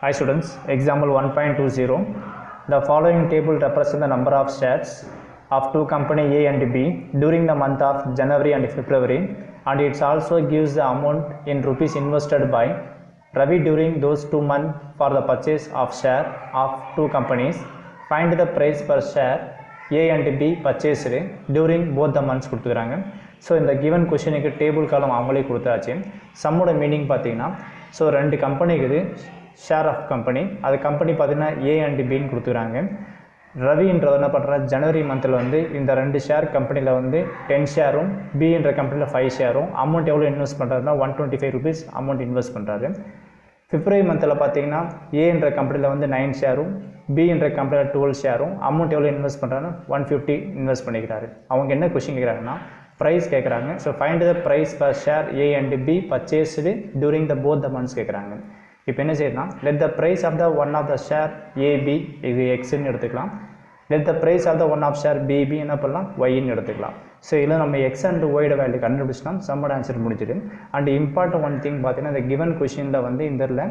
Hi students, example 1.20. The following table represents the number of shares of two companies A and B during the month of January and February, and it also gives the amount in rupees invested by Ravi during those 2 months for the purchase of share of two companies. Find the price per share A and B purchased during both the months கொடுத்துக்கிறாங்க. So இந்த given கொஷனுக்கு table காலம் அவங்களே கொடுத்தாச்சு. சம்மோட meaning பார்த்தீங்கன்னா so ரெண்டு கம்பெனிக்கு share of company, அது company பார்த்தீங்கன்னா ஏ அண்ட் பின்னு கொடுத்துக்கிறாங்க. ரவின்றவர் என்ன பண்ணுறாரு, ஜனவரி மந்தில் வந்து இந்த ரெண்டு ஷேர் கம்பெனியில் வந்து 10 ஷேரும் பின்ற கம்பெனியில் 5 ஷேரும் அமௌண்ட் எவ்வளோ இன்வெஸ்ட் பண்ணுறாருன்னா 125 rupees அமௌண்ட் இன்வெஸ்ட் பண்ணுறாரு. பிப்ரவரி மந்தில் பார்த்தீங்கன்னா ஏன்ற கம்பெனியில் வந்து 9 ஷேரும் பின்ற கம்பெனியில் 12 ஷேரும் அமௌண்ட் எவ்வளோ இன்வெஸ்ட் பண்ணுறாருன்னா 150 இன்வெஸ்ட் பண்ணிக்கிறாரு. அவங்க என்ன கொஸ்டின் கேட்குறாங்கன்னா ப்ரைஸ் கேட்குறாங்க. So find the price per share A and B purchased during the both the months கேட்குறாங்க. இப்போ என்ன செய்யலாம், let the price of the one of the share AB, இது எக்ஸ்ன்னு எடுத்துக்கலாம். Let the price of the one of share BB என்ன பண்ணலாம், ஒய்ன்னு எடுத்துக்கலாம். ஸோ இதில் நம்ம எக்ஸ் அண்ட் ஒய்ட வேல்யூ கண்டுபிடிச்சிட்டோம், சம்மோட ஆன்சர் முடிஞ்சிடு. அண்ட் இம்பார்ட்டன்ட் ஒன் திங் பார்த்தீங்கன்னா இந்த கிவன் கொஷினில் வந்து இந்த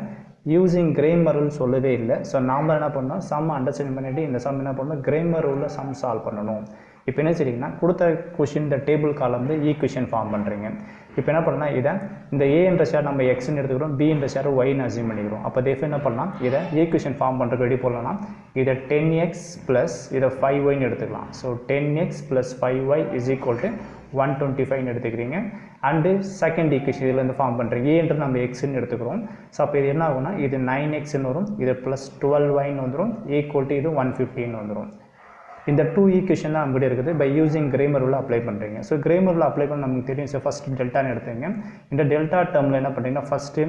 யூஸிங் கிரேமர் ரூல் சொல்லவே இல்லை. ஸோ நாம் என்ன பண்ணோம், சம் அண்டர்ஸ்டாண்ட் பண்ணிவிட்டு இந்த சம் என்ன பண்ணணும், கிரேமர் ரூலில் சம் சால்வ் பண்ணணும். இப்போ என்ன செய்றீங்கன்னா கொடுத்த கொஷின் இந்த டேபிள் காலம் வந்து ஈக்குவேஷன் ஃபார்ம் பண்ணுறீங்க. இப்போ என்ன பண்ணால் இதை இந்த ஏ என்ற ஷேர் நம்ம எக்ஸ்ன்னு எடுத்துக்கிறோம், பி என்ற ஷேர் ஒய்ன்னு அசியூம் பண்ணிக்கிறோம். அப்போ தேஃபே என்ன பண்ணலாம், இதை ஈக்குவேஷன் ஃபார்ம் பண்ணுறதுக்கு ரெடி போடலாம். இதை 10x ப்ளஸ் இதை 5yன்னு எடுத்துக்கலாம். So 10x plus 5y is equal to 125 எடுத்துக்கிறீங்க. அண்டு செகண்ட் ஈக்குவேஷன் இதில் இருந்து ஃபார்ம் பண்ணுறீங்க, ஏன்றது நம்ம எக்ஸ்ன்னு எடுத்துக்கிறோம். ஸோ அப்போ இது என்ன ஆகும்னா இது 9xன்னு வரும், இது ப்ளஸ் 12yன்னு வந்துடும், ஈக்குவல் டு இது 115 வந்துடும். இந்த 2 ஈக்குவேஷன் தான் நம்மகிட்ட இருக்குது. By using Cramer rule apply பண்ணுறீங்க. ஸோ கிரேமர் ரூல் அப்ளை பண்ண நமக்கு தெரியும். ஸோ ஃபஸ்ட்டு டெல்டான்னு எடுத்துங்க. இந்த டெல்டா டேர்மில் என்ன பண்ணுறீங்கன்னா ஃபஸ்ட்டு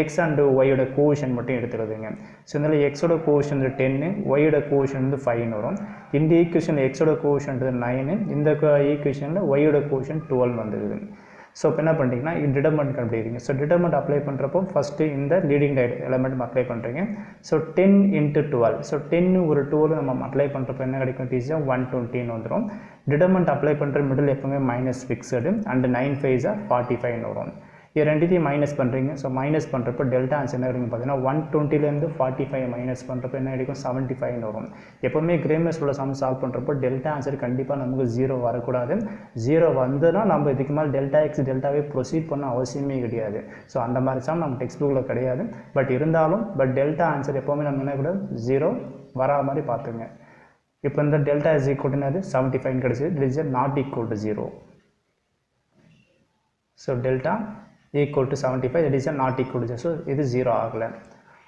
எக்ஸ் அண்டு ஒய்யோட கோஷன் மட்டும் எடுத்துக்கிறதுங்க. ஸோ இதில் எக்ஸோட கோஷன் 10, ஒய்யோட கோஷன் வந்து 5 வரும். இந்த ஈக்குவேஷனில் எக்ஸோட கோஷன் 9, இந்த ஈக்குவேஷனில் ஒய்யோட கோஷன் 12 வந்துடுது. ஸோ இப்போ என்ன பண்ணுறீங்கன்னா இது டிடர்மெண்ட் கண்டுபிடிக்கிறீங்க. ஸோ டிடர்மெண்ட் அப்ளை பண்ணுறப்போ ஃபஸ்ட்டு இந்த லீடிங் எலமெண்ட் அப்ளை பண்ணுறீங்க. ஸோ 10 × 12, ஸோ 10 ஒரு 12 நம்ம அப்ளை பண்ணுறப்போ என்ன கிடைக்கும், டீச்சர் 120 வந்துடும். டிடர்மெண்ட் அப்ளை பண்ணுற மிடில் எப்பவுமே மைனஸ் ஃபிக்ஸடு, அண்ட் 9 5 45 வரும். இது ரெண்டுத்தையும் மைனஸ் பண்ணுறீங்க. ஸோ மைனஸ் பண்ணுறப்போ டெல்டா ஆன்சர் என்ன கிடைக்கும் பார்த்தீங்கன்னா 120லேருந்து 45 மைனஸ் பண்ணுறப்போ என்ன கிடைக்கும் 75 வரும். எப்போவுமே கிரேமர்ஸ் உள்ள சம் சால்வ் பண்ணுறப்போ டெல்டா ஆன்சர் கண்டிப்பாக நமக்கு 0 வரக்கூடாது. 0 வந்துன்னா நம்ம இதுக்கு மேலே டெல்டா எக்ஸ் டெல்டாவே ப்ரொசீட் பண்ண அவசியமே கிடையாது. ஸோ அந்த மாதிரி சம் நம்ம டெக்ஸ்ட் புக்கில் கிடையாது. பட் இருந்தாலும் டெல்டா ஆன்சர் எப்போவுமே நம்ம என்ன கூட 0 வரா மாதிரி பார்த்துங்க. இப்போ இந்த டெல்டா இஸ் ஈக்குவல் டு 75 கிடச்சிது, it is not equal to 0. So delta equal to 75, it is not equal to 0. So இது 0 ஆகலை.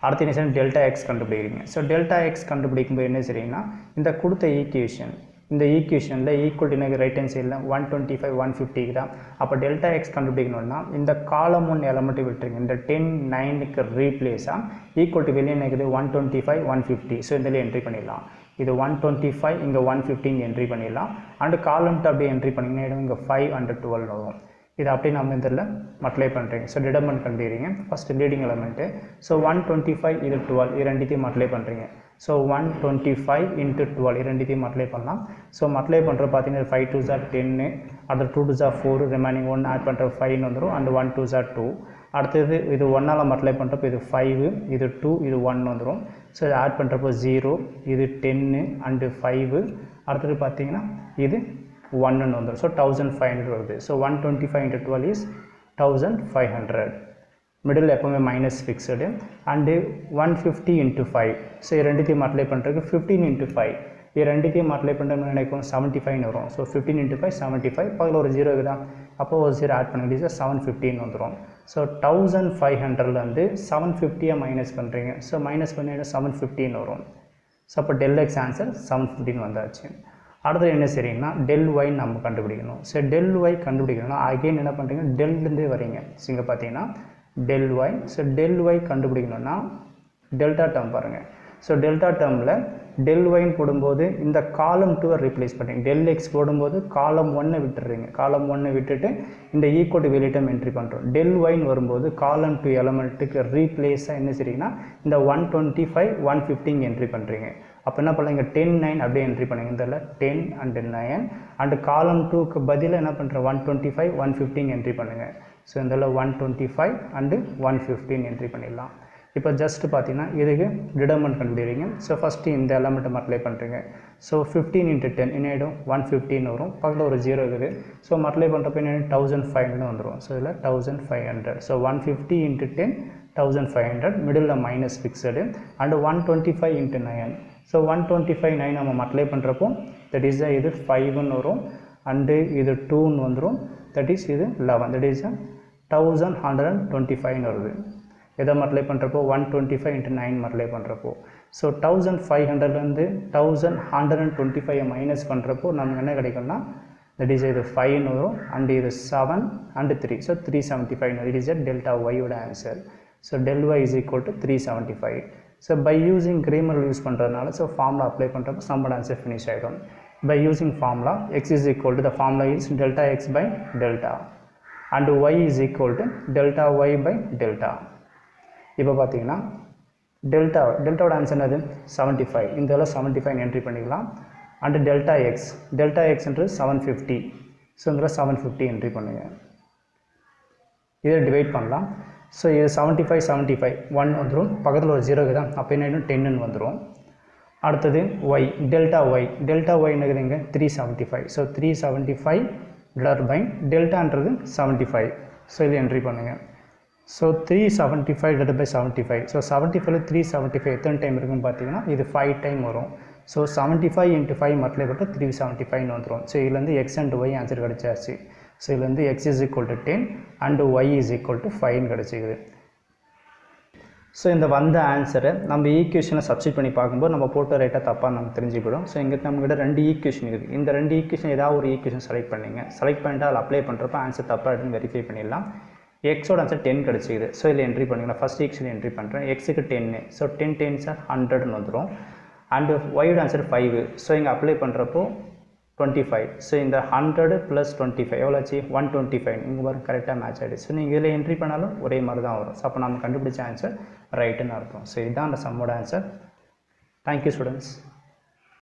அடுத்த என்ன டெல்டா எக்ஸ் கண்டுபிடிக்கிறீங்க. ஸோ டெல்டா எக்ஸ் கண்டுபிடிக்கும்போது என்ன செய்றீங்கன்னா இந்த கொடுத்த ஈக்குவேஷன், இந்த ஈக்குவேஷனில் ஈக்குவல் டு எனக்கு ரைட் ஹேண்ட் சைடில் 125 150 தான். அப்போ டெல்டா எக்ஸ் கண்டுபிடிக்கணும்னா இந்த காலம் 1 எலமெண்ட்டு விட்டுருங்க. இந்த 10 9க்கு ரீப்ளேஸாக ஈக்குவல் டு வெளியே நினைக்குது 125 150. ஸோ இதில் என்ட்ரி பண்ணிடலாம். இது 125, இங்கே 150 இங்கே என்ட்ரி பண்ணிடலாம். அண்டு காலம்ட்டு அப்படியே என்ட்ரி பண்ணிங்கன்னா இங்கே 5 and 12 வரும். இது அப்படியே நம்ம இதில் மல்டிப்ளை பண்ணுறீங்க. ஸோ டிடர்மெண்ட் கண்டுபிடிக்கிறீங்க. First leading element. ஸோ 125 இது 12, இது ரெண்டுத்தையும் மல்டிப்ளை பண்ணுறீங்க. ஸோ 125 × 12 இது ரெண்டுத்தையும் மல்டிப்ளை பண்ணலாம். ஸோ மல்டிப்ளை பண்ணுற பார்த்தீங்கன்னா 5 2s are 10, அடுத்த 2 2s are 4, ரிமைனிங் 1 ஆட் பண்ணுற 5 வந்துடும். And 1 2s are 2. அடுத்தது இது 1ஆல் மல்டிப்ளை பண்ணுறப்போ இது 5, இது 2, இது 1 வந்துடும். ஸோ இதை ஆட் பண்ணுறப்போ 0, இது 10 அண்டு 5, அடுத்தது பார்த்தீங்கன்னா இது 1 வந்துடும். ஸோ 1500 வருது. So 125 × 12 is 1500. மிடில் எப்போவுமே மைனஸ் ஃபிக்ஸடு. அண்டு 150 × 5, ஸோ இது ரெண்டுத்தையும் மல்டிப்ளை பண்ணுறதுக்கு 15 × 5, இது ரெண்டுத்தையும் மல்டிப்ளை பண்ணுறது நினைக்கும் 75 வரும். ஸோ 15 × 5 75, பக்கத்தில் ஒரு 0 இருக்குதா, அப்போ ஒரு 0 ஆட் பண்ணிட்டு 715 வந்துடும். ஸோ 1500லேருந்து 750 மைனஸ் பண்ணுறீங்க. ஸோ மைனஸ் பண்ணிட்டு 715 வரும். ஸோ அப்போ டெல் எக்ஸ் ஆன்சர் 715 வந்தாச்சு. அடுத்தது என்ன செய்றீங்கன்னா டெல் ஒய் நம்ம கண்டுபிடிக்கணும். ஸோ டெல் ஒய் கண்டுபிடிக்கணும்னா அகைன் என்ன பண்ணுறீங்க, டெல்லேருந்தே வரீங்க. ஸோ இங்கே பார்த்தீங்கன்னா del y. So del y கண்டுபிடிக்கணும்னா டெல்டா டேர்ம் பாருங்கள். ஸோ டெல்டா டேர்மில் டெல் ஒய்ன்னு போடும்போது இந்த காலம் 2 ரீப்ளேஸ் பண்ணுறீங்க. டெல் எக்ஸ் போடும்போது காலம் 1 விட்டுடுறீங்க. காலம் 1 விட்டுட்டு இந்த ஈக்குவல் டு வெளியிட்டம் என்ட்ரி பண்ணுறோம். டெல் ஒய்ன்னு வரும்போது காலம் 2 எலமெண்ட்டுக்கு ரீப்ளேஸாக என்ன செய்றீங்கன்னா இந்த 125 150 என்ட்ரி பண்ணுறீங்க. அப்போ என்ன பண்ணலாம், இங்கே 10 9 அப்படியே என்ட்ரி பண்ணுங்க. இதில் 10 and 9 அண்டு காலம் 2க்கு பதிலாக என்ன பண்ணுறேன் 125 150 என்ட்ரி பண்ணுங்கள். ஸோ இதில் 125 and 115 என்ட்ரி பண்ணிடலாம். இப்போ ஜஸ்ட் பார்த்தீங்கன்னா இதுக்கு டிடர்மெண்ட் கண்டுபிடிங்க. ஸோ ஃபஸ்ட்டு இந்த எலமெண்ட்டை மல்டிப்ளை பண்ணுறீங்க. ஸோ 15 × 10 என்ன ஆகிடும் 115 வரும். பக்கத்தில் ஒரு 0 இருக்குது. ஸோ மல்டிப்ளை பண்ணுறப்ப என்ன 1500 வந்துடும். ஸோ இதில் 1500. So 150 × 10 1500, middle minus fixed. And 125 × 9. So 125 9 நம்ம மல்டிப்ளை பண்ணுறப்போ தட் இஸ் இது 5ன்னு வரும். அண்டு இது 2ன்னு வந்துடும். தட் இஸ் இது 11. தட் இஸ் 1125 வருது. எதை மல்டிப்ளை பண்ணுறப்போ 125 × 9 மல்டிப்ளை பண்ணுறப்போ. ஸோ 1500லேருந்து 1125 மைனஸ் பண்ணுறப்போ நமக்கு என்ன கிடைக்கும்னா தட் இஸ் இது 5ன்னு வரும். அண்டு இது 7 and 3. So 375. It is a delta ஒய்யோட answer. So del y is equal to 375. So by using Cramer use பண்ணுறதுனால ஸோ ஃபார்முலா அப்ளை பண்ணுறப்போ நம்மளோட ஆன்சர் ஃபினிஷ் ஆகிடும். By using formula x is equal to the formula is delta x by delta and y is equal to delta y by delta. இப்போ பார்த்தீங்கன்னா டெல்டாவோட answer என்னது 75. இந்த இதில் 75 entry பண்ணிக்கலாம். And delta எக்ஸ்ன்றது 750. ஸோ இதில் 750 என்ட்ரி பண்ணுங்கள். இதை டிவைட் பண்ணலாம். ஸோ இது 75 1 வந்துடும். பக்கத்தில் ஒரு 0 தான். அப்போ என்ன ஆகிடும் 10ன்னு வந்துடும். அடுத்தது ஒய் டெல்டா ஒய் என்னதுங்க 375. ஸோ 375 டிவைட் பை டெல்டான்றது 75. ஸோ இது என்ட்ரி பண்ணுங்கள். So 375 divide by 75. ஸோ 75ல் 375 எத்தனை டைம் இருக்குன்னு பார்த்தீங்கன்னா இது 5 டைம் வரும். ஸோ 75 × 5 மல்டிப்ளை பண்ணால் 375 வந்துடும். ஸோ இதுலேருந்து எக்ஸ் அண்ட் ஒய் ஆன்சர் கிடச்சாச்சு. ஸோ இதுலேருந்து x is equal to 10 and y is equal to 5 கிடச்சிக்குது. So இந்த வந்த ஆன்சரை நம்ம ஈக்குவேஷனை சப்ஸ்டிட் பண்ணி பார்க்கும்போது நம்ம போட்ட ரேட்டாக தப்பாக நமக்கு தெரிஞ்சுக்கிடும். ஸோ இங்கே நம்மகிட்ட 2 ஈக்குவேஷன் இருக்குது. இந்த 2 ஈக்குவேஷன் ஏதாவது ஒரு ஈக்குவேஷன் செலக்ட் பண்ணிங்க. செலக்ட் பண்ணிட்டு அதில் அப்ளை பண்ணுறப்ப ஆன்சர் தப்பாக இருக்குன்னு வெரிஃபை பண்ணிடலாம். எக்ஸோட ஆன்சர் 10 கிடச்சிக்குது. ஸோ இதில் என்ட்ரி பண்ணிக்கலாம். ஃபஸ்ட் ஈக்குவேஷன் என்ட்ரி பண்ணுறேன். எக்ஸுக்கு 10. ஸோ 10 10s are 100ன்னு வந்துடும். அண்டு ஒயோட ஆன்சர் 5. ஸோ இங்கே அப்ளை பண்ணுறப்போ 25. ஸோ இந்த 100 + 25 எவ்வளோ ஆச்சு 125. இங்கே பாருங்க கரெக்டாக மேட்ச் ஆகிடுச்சு. ஸோ நீங்கள் இதில் என்ட்ரி பண்ணாலும் ஒரே மாதிரி தான் வரும். ஸோ அப்போ நம்ம கண்டுபிடிச்ச ஆன்சர் ரைட்டுன்னு அர்த்தம். ஸோ இதுதான் அந்த சம்மோட ஆன்சர். Thank you students.